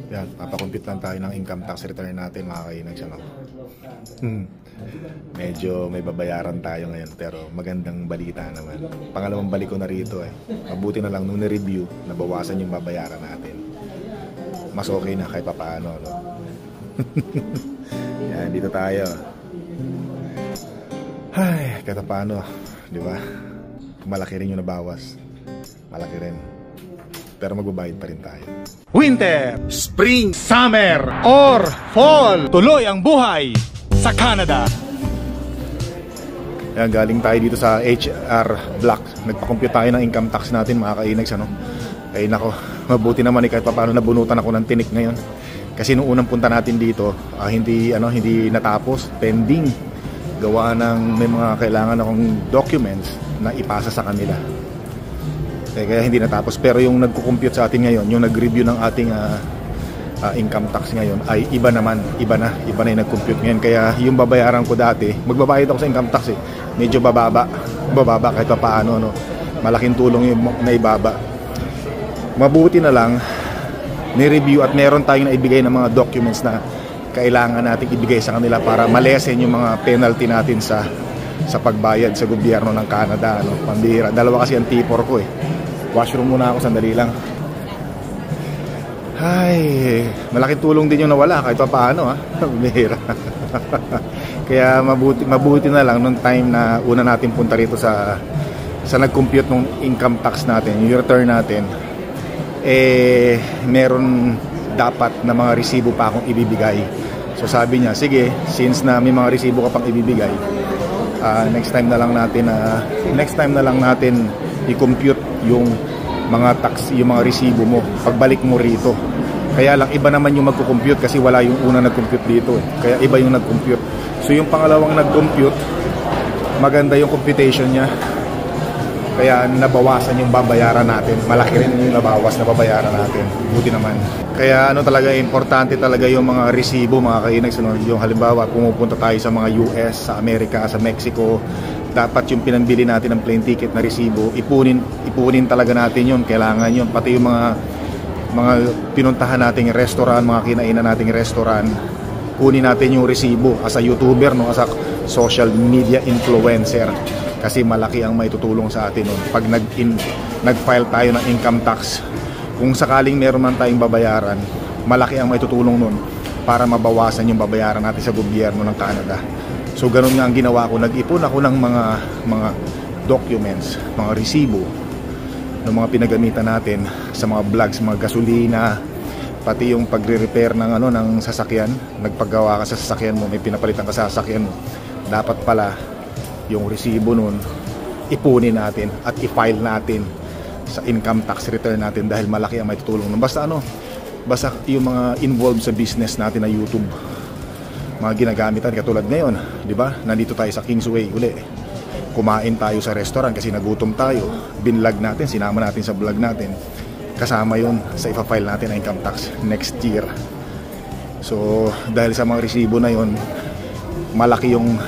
Yan, papakompute lang tayo ng income tax return natin mga kainags, ano. Medyo may babayaran tayo ngayon pero magandang balita naman. Pangalawang balik ko na rito eh. Mabuti na lang nung na-review, nabawasan yung babayaran natin. Mas okay na kahit papaano, no? Yan, dito tayo. Ay, kahit paano, di ba? Malaki rin yung nabawas. Malaki rin. Pero magbabayad pa rin tayo. Winter, Spring, Summer, or Fall. Tuloy ang buhay sa Canada. Yan, galing tayo dito sa HR block. Nagpa-compute tayo ng income tax natin mga kainags, ano? Ay nako, mabuti naman kahit paano nabunutan ako ng tinik ngayon. Kasi nung unang punta natin dito, hindi natapos, pending. Gawa ng may mga kailangan akong documents na ipasa sa kanila. Kaya hindi natapos. Pero yung nagko-compute sa atin ngayon, yung nag-review ng ating income tax ngayon ay iba naman, iba na yung nag-compute ngayon. Kaya yung babayaran ko dati, magbabayad ako sa income tax eh, medyo bababa kahit pa paano, no? Malaking tulong yung naibaba. Mabuti na lang ni-review at meron tayong naibigay ng mga documents na kailangan natin ibigay sa kanila para malesen yung mga penalty natin sa pagbayad sa gobyerno ng Canada, no? Pambihira. Dalawa kasi ang tipor ko eh. Washroom muna ako, sandali lang. Ay, malaking tulong din yung nawala kahit pa paano, ha. Pambihira. Kaya mabuti na lang nung time na una natin punta rito sa nag-compute ng income tax natin, yung return natin, eh meron dapat na mga resibo pa akong ibibigay. So sabi niya, sige, since na may mga resibo ka pang ibibigay, next time na lang natin i-compute yung mga tax, yung mga resibo mo pagbalik mo rito. Kaya lang iba naman yung magko-compute kasi wala yung una nag-compute dito eh. Kaya iba yung nag-compute. So yung pangalawang nag-compute, maganda yung computation niya. Kaya nabawasan yung babayaran natin. Malaki rin yung nabawas na babayaran natin. Buti naman. Kaya talaga importante talaga yung mga resibo mga kainags. Yung halimbawa pumupunta tayo sa mga US, sa Amerika, sa Mexico, dapat yung pinambili natin ng plane ticket na resibo, ipunin talaga natin yun. Kailangan yun. Pati yung mga pinuntahan nating restaurant, mga kinainan nating restaurant, kunin natin yung resibo as a YouTuber, no? As a social media influencer. Kasi malaki ang may tutulong sa atin nun. Pag nag-file tayo ng income tax, kung sakaling meron man tayong babayaran, malaki ang may tutulong nun para mabawasan yung babayaran natin sa gobyerno ng Canada. So ganun nga ang ginawa ko. Nag-ipon ako ng mga documents, mga resibo ng mga pinagamitan natin sa mga vlogs, mga gasolina, pati yung pagre-repair ng sasakyan. Nagpagawa ka sa sasakyan mo, may pinapalitan ka sa sasakyan mo, dapat pala yung resibo nun ipunin natin at i-file natin sa income tax return natin dahil malaki ang may tutulong nun. Basta yung mga involved sa business natin na YouTube, mga ginagamitan katulad ngayon, di ba? Nandito tayo sa Kingsway uli. Kumain tayo sa restaurant kasi nagutom tayo. Binlog natin, sinama natin sa vlog natin. Kasama yun sa ipa-file natin na income tax next year. So, dahil sa mga resibo na yun, malaki yung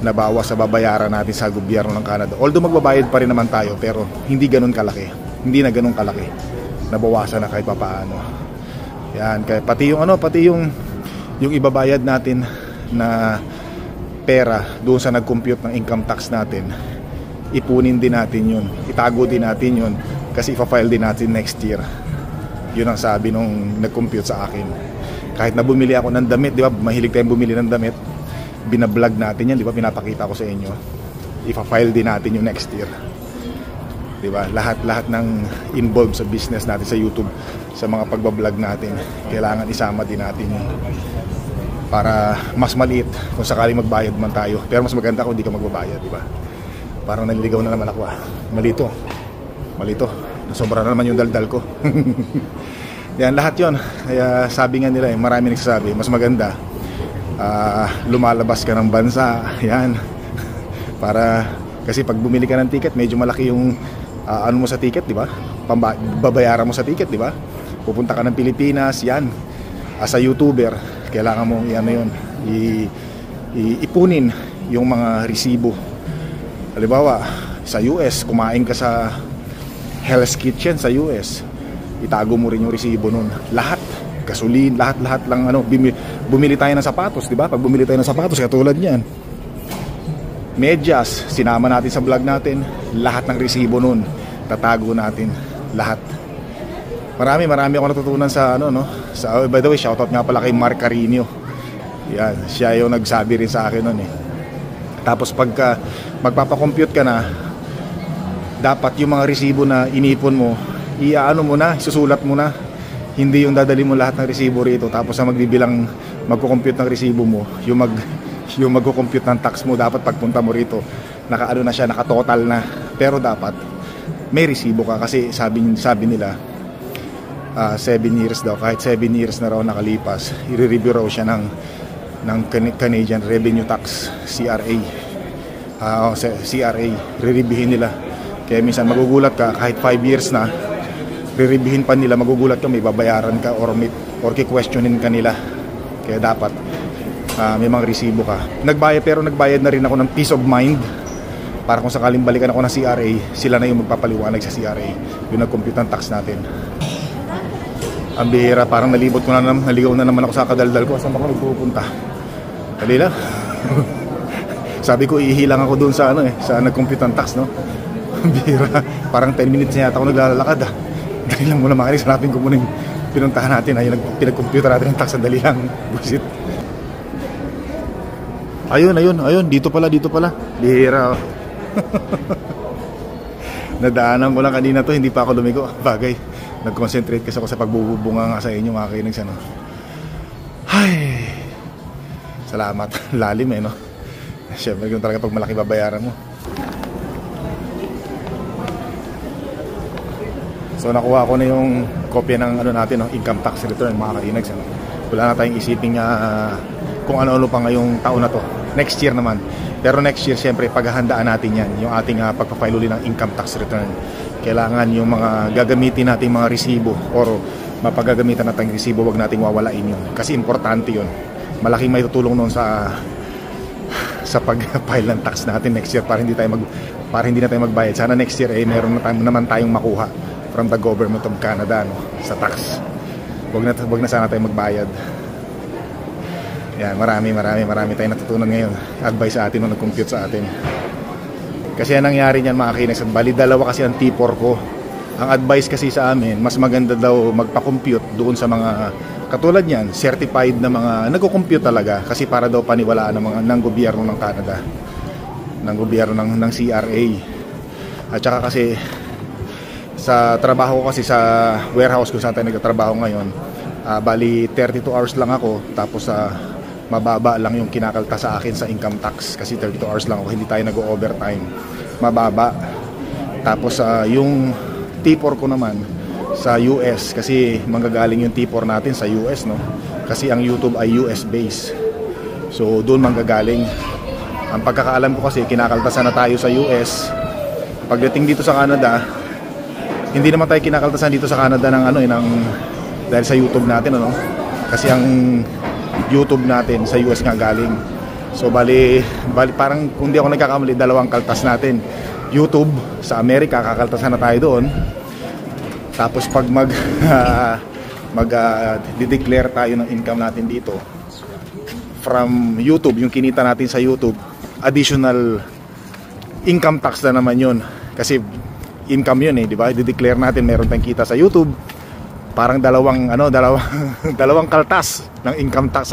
nabawas sa babayaran natin sa gobyerno ng Canada. Although magbabayad pa rin naman tayo, pero hindi ganun kalaki. Hindi na ganun kalaki. Nabawasan na kahit papaano. Yan, kaya pati yung ibabayad natin na pera doon sa nag-compute ng income tax natin, ipunin din natin yun, itago din natin yun kasi ipa-file din natin next year. Yun ang sabi nung nag-compute sa akin. Kahit na bumili ako ng damit, di ba, mahilig tayong bumili ng damit, binablog natin yan, di ba, pinapakita ko sa inyo, ipa-file din natin yung next year, di ba? Lahat ng involved sa business natin sa YouTube, sa mga pagbablog natin, kailangan isama din natin yun para mas maliit kung sakaling magbayad man tayo. Pero mas maganda kung hindi ka magbabayad, di ba? Parang naliligaw na naman ako, malito, sobra na naman yung daldal ko. Yan, lahat yon. Kaya sabi nga nila, marami nagsasabi, mas maganda lumalabas ka ng bansa. Yan. Para kasi pag bumili ka ng ticket, medyo malaki yung ano mo sa ticket, di ba? Babayaran mo sa ticket, di ba? Pupunta ka ng Pilipinas, yan. As a YouTuber, kailangan mo ipunin yung mga resibo. Halimbawa, sa US, kumain ka sa Hell's Kitchen sa US. itago mo rin yung resibo nun. Lahat, gasolin, lahat lang ano, bumili tayo ng sapatos, di ba? Pag bumili tayo ng sapatos, katulad niyan, medyas, sinama natin sa vlog natin, lahat ng resibo nun, tatago natin, lahat. Marami ako natutunan sa ano, no? Sa, by the way, shoutout nga pala kay Mark Carino. Yan, siya yung nagsabi rin sa akin nun eh. Tapos pagka magpapakompute ka na, dapat yung mga resibo na inipon mo, iaano mo na, susulat mo na. Hindi yung dadali mo lahat ng resibo rito tapos na magko-compute ng resibo mo, yung magko-compute ng tax mo, dapat pagpunta mo rito, nakaano na siya, nakatotal na. Pero dapat may resibo ka kasi sabi nila 7 years daw, kahit 7 years na raw nakalipas, i-review raw siya ng Canadian Revenue Tax, CRA. CRA, re-reviewin nila. Kaya minsan magugulat ka, kahit 5 years na, re-reviewin pa nila, magugulat ka, may babayaran ka or ki-questionin ka nila. Kaya dapat may mga resibo ka. Nagbayad na rin ako ng peace of mind para kung sakaling balikan ako ng CRA, sila na yung magpapaliwanag sa CRA yung nag-compute ng tax natin. Ang bihira, parang naligaw na naman ako sa kadaldal ko. Saan ako nagpupunta? Dali lang. Sabi ko ihilang ako doon sa sa nag-compute ng tax, no? Bihira, parang 10 minutes na yata ako naglalakad Dali lang muna makinig, hanapin ko muna yung pinuntahan natin ay pinag-computer natin ng tax, dali lang. Busit. Ayun, dito pala. Bihira. Nadaanan ko lang kanina to, hindi pa ako lumigo. Bagay, nag-concentrate kasi ako sa pagbubunga nga sa inyo mga kainig sa Ay, salamat. Lalim no? Siyempre kung talaga pag malaki babayaran mo. So nakuha ko na yung kopya ng natin, income tax return mga kainags. Wala na tayong isiping kung ano-ano pa ngayong taon na to. Next year naman. Pero next year siyempre paghahandaan natin yan, yung ating pagpa-file uli ng income tax return. Kailangan yung mga gagamitin nating mga resibo or mapagagamitan natin resibo, wag nating wawalain yun. Kasi importante yun. Malaking may tutulong nun sa pag-file ng tax natin next year para hindi na tayo magbayad. Sana next year meron naman tayong makuha from the government of Canada sa tax. Wag na sana tayo magbayad. Yan, marami tayong natutunan ngayon. Advice sa atin nung nag-compute sa atin. Kasi ang nangyari niyan mga kainex, bali dalawa kasi ang T4 ko. Ang advice kasi sa amin, mas maganda daw magpa-compute doon sa mga katulad niyan, certified na mga nagko-compute talaga kasi para daw paniwalaan ng gobyerno ng Canada, ng gobyerno ng CRA. At saka kasi sa trabaho ko kasi sa warehouse kung saan tayo nagtatrabaho ngayon, bali 32 hours lang ako, tapos mababa lang yung kinakalta sa akin sa income tax kasi 32 hours lang ako, hindi tayo nag-overtime, mababa. Tapos yung T4 ko naman sa US kasi manggagaling yung T4 natin sa US, no? Kasi ang YouTube ay US based, so doon manggagaling. Ang pagkakaalam ko kasi kinakaltasan na tayo sa US. Pagdating dito sa Canada, hindi naman tayo kinakaltasan dito sa Canada ng dahil sa YouTube natin, kasi ang YouTube natin sa US nga galing. So bali parang kung di ako nagkakamali, dalawang kaltas natin. YouTube sa Amerika, kakaltasan na tayo doon. Tapos pag declare tayo ng income natin dito from YouTube, yung kinita natin sa YouTube, additional income tax na naman yun. Kasi income yun di ba? I-declare natin meron tayong kita sa YouTube. Parang dalawang kaltas ng income tax,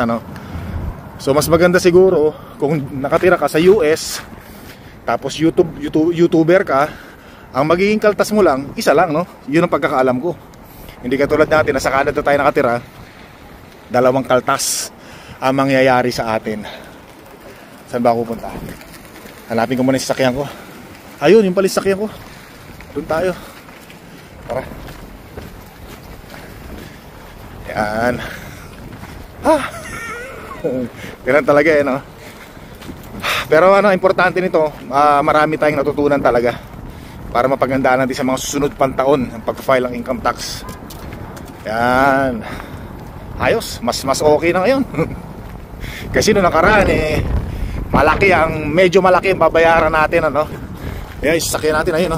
So mas maganda siguro kung nakatira ka sa US, tapos YouTuber ka, ang magiging kaltas mo lang isa lang, Yun ang pagkakaalam ko. Hindi katulad natin na sa Canada tayo nakatira, dalawang kaltas ang mangyayari sa atin. Saan ba ako pupunta? Hanapin ko muna yung sasakyan ko. Ayun, yung pala yung sasakyan ko. Doon tayo. Tara. Yan. Ganun talaga Pero importante nito, marami tayong natutunan talaga para mapagandaan natin sa mga susunod pang taon ang pag-file ng income tax. Yan. Ayos, mas okay na ngayon. Kasi noong nakaraan medyo malaki ang babayaran natin, Yan, sasakyan natin ayun,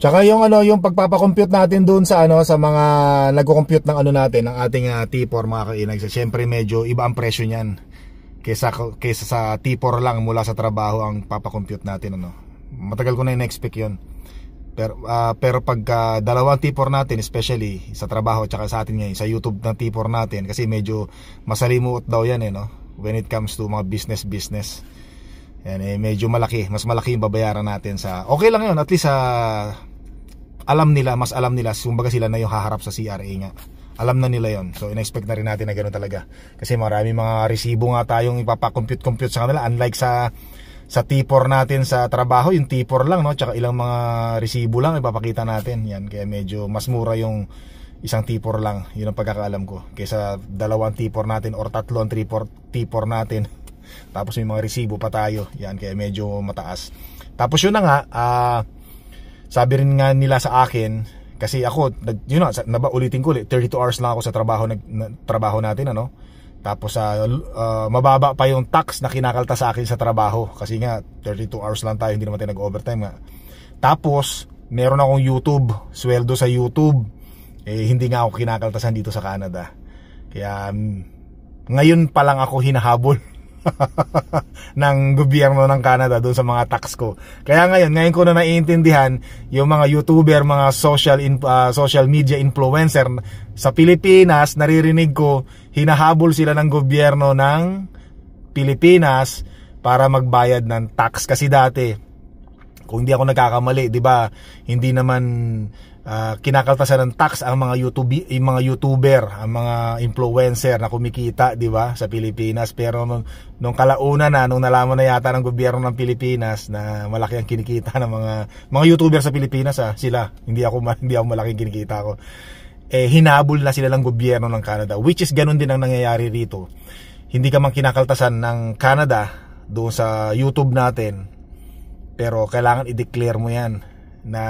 Tsaka yung ano, yung pagpapa-compute natin doon sa ano, sa mga nagko-compute ng ano natin, ng ating T4 mga kainag. Siyempre medyo iba ang presyo niyan kaysa sa T4 lang mula sa trabaho ang papa-compute natin, ano. Matagal ko na in-expect 'yon. Pero pag dalawang T4 natin, especially sa trabaho tsaka sa atin ngayon sa YouTube ng T4 natin, kasi medyo masalimuot daw yan no, when it comes to mga business. Yan medyo malaki, mas malaki yung babayaran natin sa, okay lang yun, at least mas alam nila, kumbaga sila na yung haharap sa CRA nga. Alam na nila yon. So in-expect na rin natin na gano'n talaga. Kasi marami mga resibo nga tayong ipapakompute sa kanila, unlike sa T4 natin sa trabaho, yung T4 lang, no? Tsaka ilang mga resibo lang ipapakita natin. Yan, kaya medyo mas mura yung isang T4 lang. Yun ang pagkakaalam ko. Kaysa dalawang T4 natin or tatlong T4 natin. Tapos may mga resibo pa tayo. Yan, kaya medyo mataas. Tapos yun na nga, sabi rin nga nila sa akin, kasi ako, ulitin ko, 32 hours lang ako sa trabaho natin, ano? Tapos mababa pa yung tax na kinakalta sa akin sa trabaho. Kasi nga 32 hours lang tayo, hindi naman tayo nag-overtime nga. Tapos meron akong YouTube, sweldo sa YouTube. Hindi nga ako kinakaltasan dito sa Canada. Kaya ngayon pa lang ako hinahabol ng gobyerno ng Canada doon sa mga tax ko. Kaya ngayon ko na naiintindihan yung mga YouTuber, mga social media influencer sa Pilipinas. Naririnig ko hinahabol sila ng gobyerno ng Pilipinas para magbayad ng tax. Kasi dati, kung hindi ako nagkakamali, di ba, hindi naman kinakaltasan ng tax ang mga YouTuber, ang mga influencer na kumikita, di ba, sa Pilipinas. Pero nung kalauna na, nung nalaman na yata ng gobyerno ng Pilipinas na malaki ang kinikita ng mga YouTuber sa Pilipinas, sila, hindi ako malaki kinikita ko. Hinabol na sila ng gobyerno ng Canada, which is ganun din ang nangyayari rito. Hindi ka man kinakaltasan ng Canada doon sa YouTube natin, pero kailangan i-declare mo yan na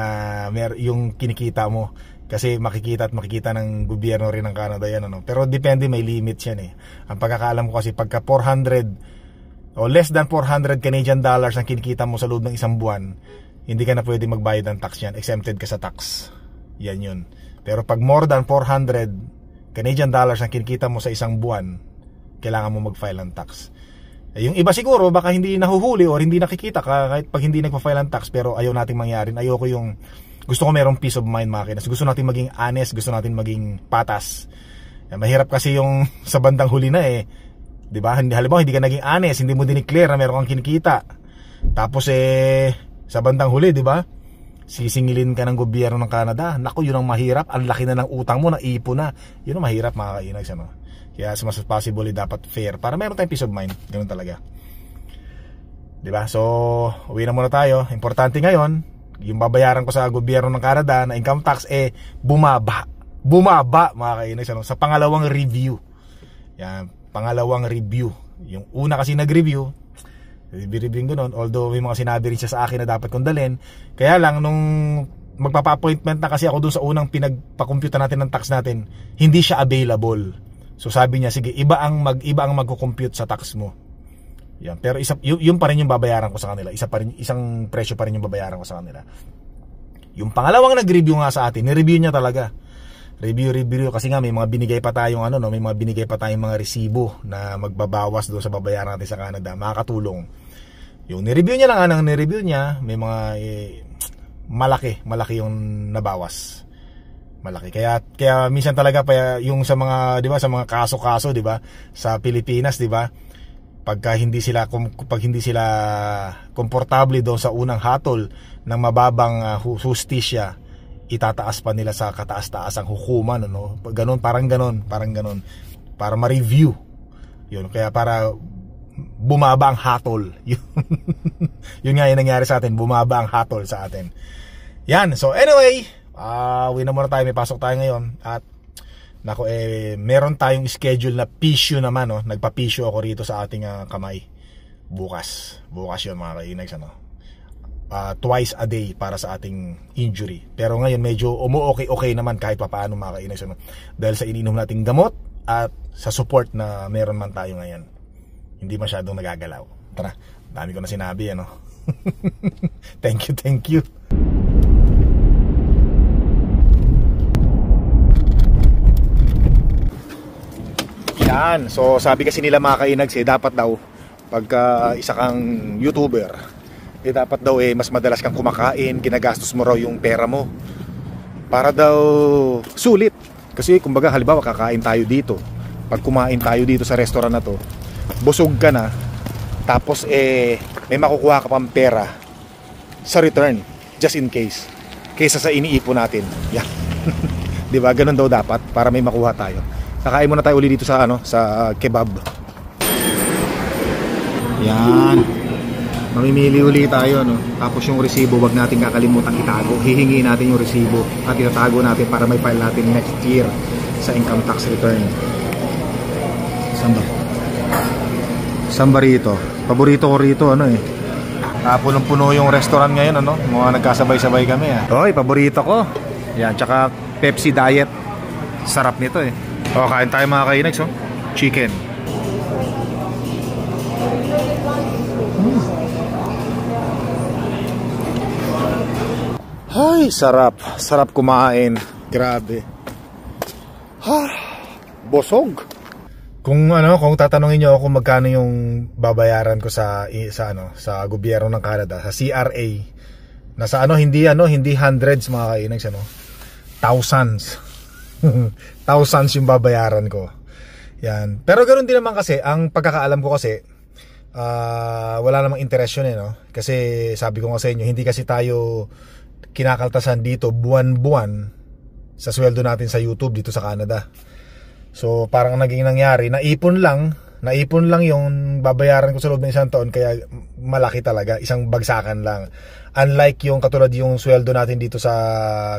yung kinikita mo, kasi makikita ng gobyerno rin ng Canada yan, ano. Pero depende, may limit yan Ang pagkakaalam ko kasi pagka 400 o less than 400 Canadian dollars ang kinikita mo sa loob ng isang buwan, hindi ka na pwede magbayad ng tax yan, exempted ka sa tax. Yan yun. Pero pag more than 400 Canadian dollars ang kinikita mo sa isang buwan, kailangan mo mag-file ng tax. Yung iba siguro baka hindi nahuhuli or hindi nakikita kahit pag hindi nagpa-file ng tax, pero ayaw nating mangyari. Gusto ko merong peace of mind, mga kinas. Gusto natin maging honest, gusto natin maging patas. Mahirap kasi yung sa bandang huli na di ba? Halimbawa hindi ka naging honest, hindi mo dineclare na meron kang kinikita. Tapos sa bandang huli, di ba? Sisingilin ka ng gobyerno ng Canada. Naku, yun ang mahirap. Ang laki na ng utang mo, naipon na. Yun ang mahirap, mga kainags, ano. Kaya as much as possible dapat fair para meron tayong peace of mind. Ganun talaga, diba? So uwi na muna tayo. Importante ngayon, yung babayaran ko sa gobyerno ng Canada na income tax bumaba, mga kainis, ano? Sa pangalawang review. Yan, pangalawang review. Yung una kasi nag-review, reviewin ko nun, although may mga sinabi rin siya sa akin na dapat kong dalhin. Kaya lang nung magpapa-appointment na kasi ako dun sa unang pinagpa-computer natin ng tax natin, hindi siya available. So sabi niya, sige, iba ang magko-compute sa tax mo. Yan, pero yun pa rin yung babayaran ko sa kanila. Isang presyo pa rin yung babayaran ko sa kanila. Yung pangalawang nag-review nga sa atin, ni-review niya talaga. Review kasi nga may mga binigay pa tayong may mga binigay pa tayong mga resibo na magbabawas doon sa babayaran natin sa Canada, makakatulong. Yung ni-review niya lang, ni-review niya, may mga malaki yung nabawas. Malaki. Kaya minsan talaga yung sa mga, 'di ba, sa mga kaso-kaso, 'di ba, sa Pilipinas, 'di ba? Pag hindi sila komportable doon sa unang hatol ng mababang hustisya, itataas pa nila sa kataas-taas ang hukuman, ano? Parang ganon, para ma-review. 'Yun, kaya para bumaba ang hatol. Yun nga yung nangyari sa atin, bumaba ang hatol sa atin. Yan, so anyway, uwi na muna tayo, may pasok tayo ngayon. At nako, meron tayong schedule na pisyo naman, no? Nagpa-pisyo ako rito sa ating kamay. Bukas yun, mga kainags, ano? Twice a day para sa ating injury. Pero ngayon medyo okay naman kahit papaano, mga kainags, ano? Dahil sa iniinom nating gamot at sa support na meron man tayo ngayon. Hindi masyadong nagagalaw. Tara, dami ko na sinabi, ano? Thank you. Yan. So sabi kasi nila mga kainags dapat daw pagka isa kang YouTuber, dapat daw mas madalas kang kumakain, ginagastos mo raw yung pera mo para daw sulit. Kasi kumbaga halimbawa kakain tayo dito, pag kumain tayo dito sa restaurant na to, busog ka na, tapos may makukuha ka pang pera sa return, just in case, kaysa sa iniipon natin. Yeah. Diba? Ganun daw dapat para may makuha tayo. Kakain muna tayo uli dito sa sa kebab. Yan. Mamimili uli tayo, no? Tapos yung resibo, wag natin kakalimutan itago. Hihingi natin yung resibo at itatago natin para may file natin next year sa income tax return. Saan ba rito? Paborito ko rito, punong-puno yung restaurant ngayon, Mga nagkasabay-sabay kami, Hoy, paborito ko. Yan, tsaka Pepsi Diet. Sarap nito, kain tayo mga kainags, Chicken. Ay, sarap. Sarap kumain. Grabe. Bosog. Kung tatanungin niyo ako kung magkano yung babayaran ko sa gobyerno ng Canada, sa CRA. Nasa hindi hundreds mga kainags, thousands. Thousands yung babayaran ko. Yan. Pero ganoon din naman kasi, ang pagkakaalam ko kasi, wala namang interest yun, Kasi sabi ko nga sa inyo, hindi kasi tayo kinakaltasan dito buwan-buwan sa sweldo natin sa YouTube dito sa Canada. So parang naging nangyari, naipon lang yung babayaran ko sa loob ng isang taon, kaya malaki talaga, isang bagsakan lang. Unlike yung katulad yung sweldo natin dito sa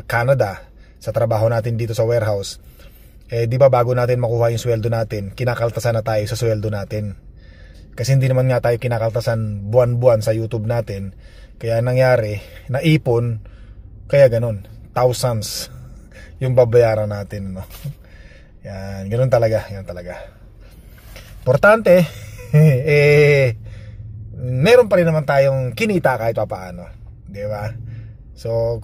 Canada, sa trabaho natin dito sa warehouse, di ba bago natin makuha yung sweldo natin, kinakaltasan na tayo sa sweldo natin. Kasi hindi naman nga tayo kinakaltasan buwan-buwan sa YouTube natin. Kaya nangyari, naipon, kaya ganun, thousands yung babayaran natin, Yan, ganun talaga, Importante, meron pa rin naman tayong kinita kahit paano, di ba? So,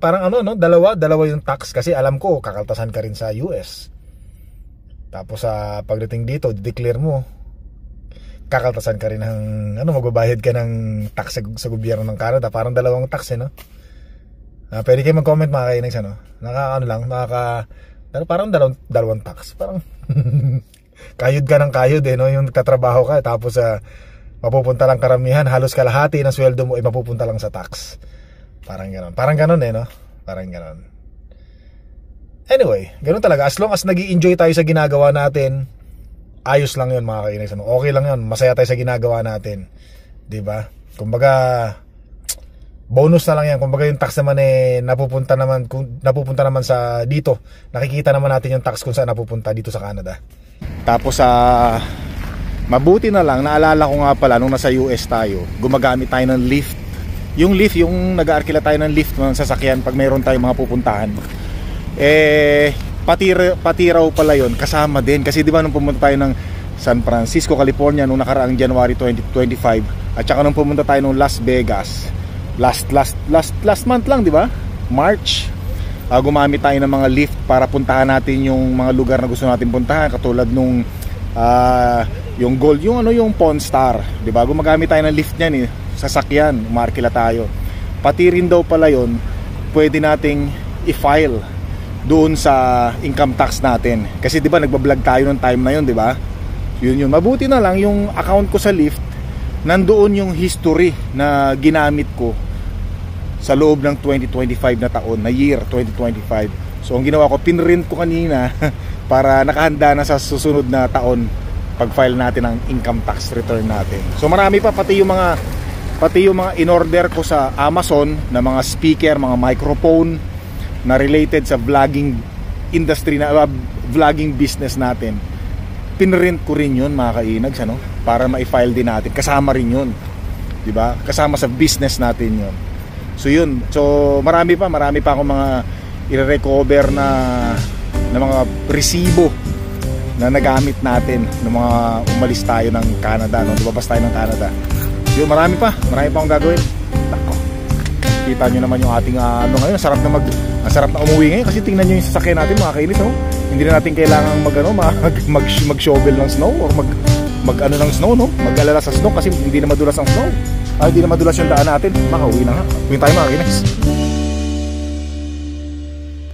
parang dalawa yung tax, kasi alam ko, kakaltasan ka rin sa US. Tapos sa pagdating dito, declare mo, kakaltasan ka rin ng, magbabayad ka ng tax sa gobyerno ng Canada. Parang dalawang tax, pwede kayo mag-comment mga kainags, parang dalawang tax. Parang kayod ka ng kayod, yung nagtatrabaho ka, tapos mapupunta lang karamihan, halos kalahati ng sweldo mo ay mapupunta lang sa tax. Parang ganon, Parang ganon. Anyway, ganon talaga. As long as nag-i-enjoy tayo sa ginagawa natin, ayos lang yun mga kainags. Okay lang yun, masaya tayo sa ginagawa natin, diba? Kumbaga bonus na lang yan. Kumbaga yung tax naman napupunta naman sa dito. Nakikita naman natin yung tax kung saan napupunta dito sa Canada. Tapos mabuti na lang, naalala ko nga pala nung nasa US tayo, gumagamit tayo ng Lyft. Yung Lyft, yung nag-aarkila tayo ng Lyft ng sasakyan pag mayroon tayong mga pupuntahan. Pati raw pala yun, kasama din. Kasi di ba nung pumunta tayo ng San Francisco, California nung nakaraang January 2025, at saka nung pumunta tayo ng Las Vegas last month lang, di ba? March, gumamit tayo ng mga Lyft para puntahan natin yung mga lugar na gusto natin puntahan, katulad nung yung Gold, yung Pawn Star, di ba? Gumagamit tayo ng Lyft niyan, sasakyan, umarkila tayo. Pati rin daw pala yon, pwede nating i-file doon sa income tax natin. Kasi di ba nagba-vlog tayo nung time na yun, di ba? Yun. Mabuti na lang yung account ko sa Lyft, nandoon yung history na ginamit ko sa loob ng 2025 na taon, na year 2025. So ang ginawa ko, pinrint ko kanina para nakahanda na sa susunod na taon pag-file natin ang income tax return natin. So marami pa, pati yung mga in-order ko sa Amazon na mga speaker, mga microphone na related sa vlogging industry, na vlogging business natin. Pinrint ko rin yun mga kainags, para ma-file din natin, kasama rin yun, di ba? Kasama sa business natin yun. So yun, so marami pa akong mga i-recover na mga resibo na nagamit natin nung mga umalis tayo ng Canada, nung lumabas tayo ng Canada. Yun, marami pa akong gagawin. Nako, kita nyo naman yung ating ngayon, sarap na Ang sarap na umuwi ngayon kasi tingnan nyo yung sasakyan natin mga kainis, oh. Hindi na natin kailangan mag-shovel ng snow or mag-ano ng snow, no? Mag-alala sa snow kasi hindi na madulas ang snow. Ay, hindi na madulas yung daan natin. Makauwi na nga. Uwi tayo mga kainis.